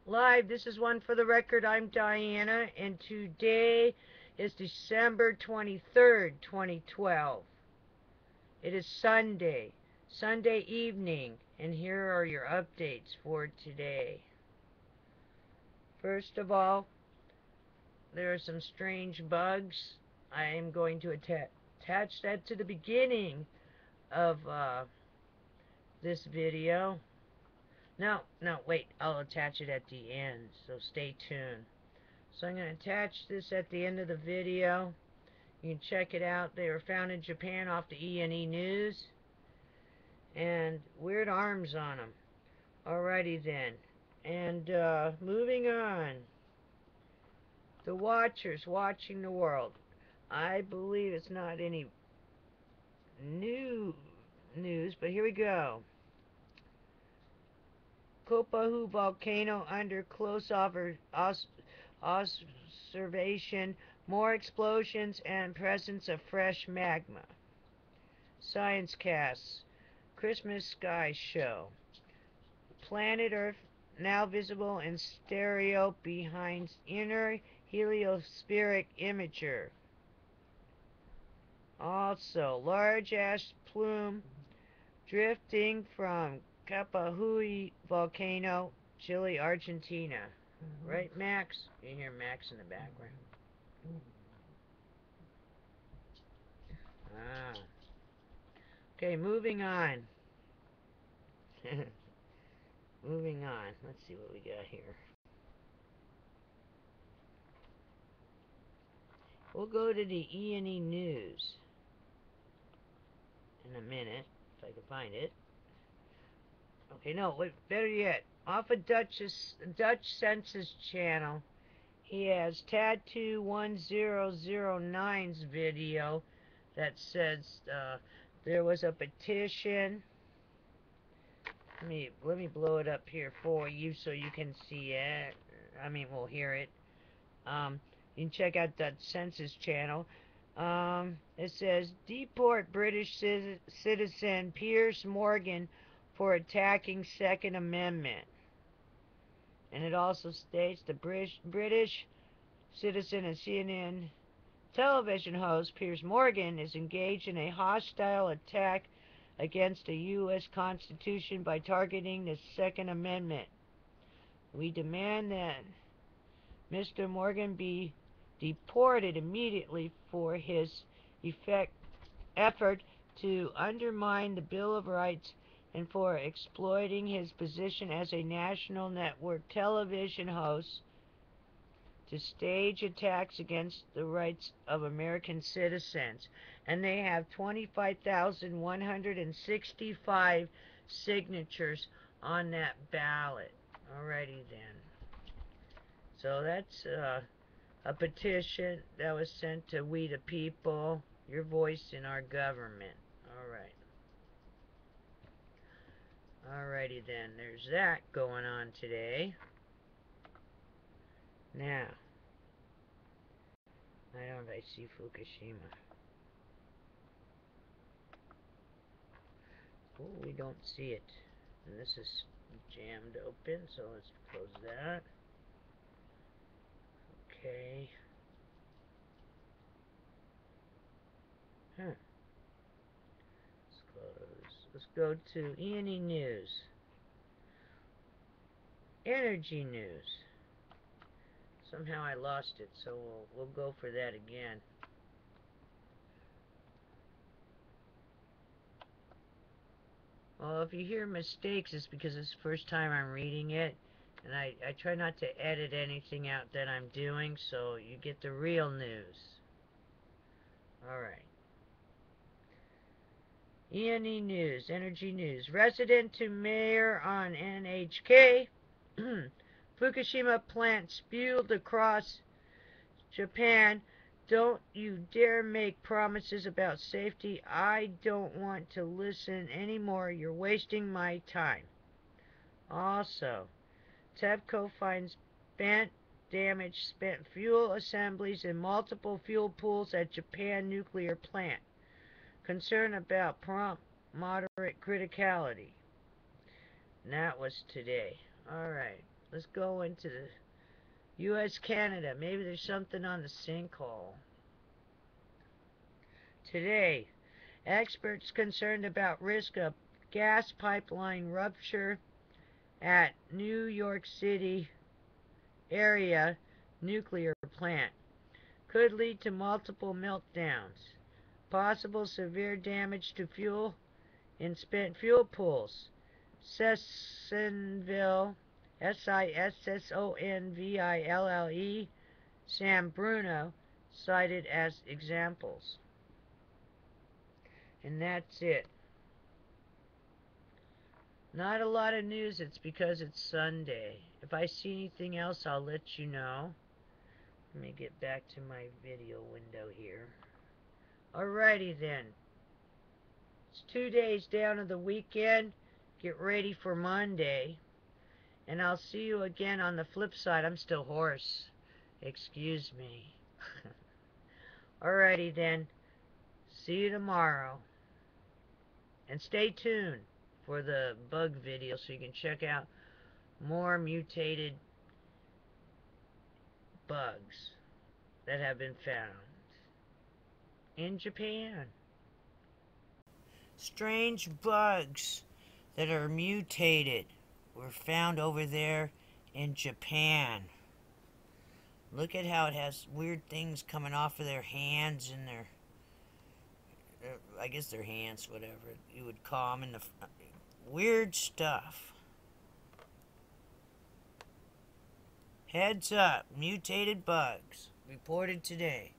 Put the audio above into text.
Live. This is one for the record. I'm Diana, and today is December 23rd, 2012. It is Sunday evening, and here are your updates for today. First of all, there are some strange bugs. I am going to attach that to the beginning of this video. No, wait, I'll attach it at the end, so stay tuned. So I'm going to attach this at the end of the video. You can check it out. They were found in Japan off the ENENEWS. And weird arms on them. Alrighty then. And moving on. The Watchers watching the world. I believe it's not any new news, but here we go. Kopahu volcano under close observation, more explosions and presence of fresh magma. Science casts, Christmas sky show. Planet Earth now visible in stereo behind inner heliospheric imager. Also, large ash plume drifting from Capahui volcano, Chile, Argentina. Right, Max? You hear Max in the background. Ah. Okay, moving on. Moving on. Let's see what we got here. We'll go to the ENENEWS in a minute, if I can find it. Okay, no, wait, better yet. Off of Dutch Census channel, he has Tattoo 1009's video that says there was a petition. Let me blow it up here for you so you can see it. We'll hear it. You can check out that Census channel. It says, deport British citizen Piers Morgan for attacking Second Amendment. And it also states the British citizen and CNN television host Piers Morgan is engaged in a hostile attack against the U.S. Constitution by targeting the Second Amendment. We demand that Mr. Morgan be deported immediately for his effort to undermine the Bill of Rights and for exploiting his position as a national network television host to stage attacks against the rights of American citizens. And they have 25,165 signatures on that ballot. Alrighty then. So that's a petition that was sent to we the people, your voice in our government. Alright. Alrighty then, there's that going on today. Now, I don't know if I see Fukushima. Oh, we don't see it. And this is jammed open, so let's close that. Okay. Huh. Let's close. Let's go to ENENEWS. Energy news. Somehow I lost it, so we'll go for that again. Well, if you hear mistakes, it's because it's the first time I'm reading it. And I try not to edit anything out that I'm doing, so you get the real news. Alright. ENENEWS, Energy News. Resident to mayor on NHK. Fukushima plant spewed across Japan. Don't you dare make promises about safety. I don't want to listen anymore. You're wasting my time. Also, TEPCO finds damaged spent fuel assemblies in multiple fuel pools at Japan nuclear plant. Concern about prompt moderate criticality. And that was today. Alright, Let's go into the U.S. Canada. Maybe there's something on the sinkhole. Today, experts concerned about risk of gas pipeline rupture at New York City area nuclear plant could lead to multiple meltdowns. Possible severe damage to fuel in spent fuel pools. Sissonville, Sissonville, San Bruno, cited as examples. And that's it. Not a lot of news. It's because it's Sunday. If I see anything else, I'll let you know. Let me get back to my video window here. Alrighty then. It's 2 days down to the weekend. Get ready for Monday. And I'll see you again on the flip side. I'm still hoarse. Excuse me. Alrighty then. See you tomorrow. And stay tuned for the bug video so you can check out more mutated bugs that have been found in Japan. Strange bugs that are mutated were found over there in Japan. Look at how it has weird things coming off of their hands and their, I guess their hands, whatever you would call them, in the weird stuff. Heads up, mutated bugs reported today.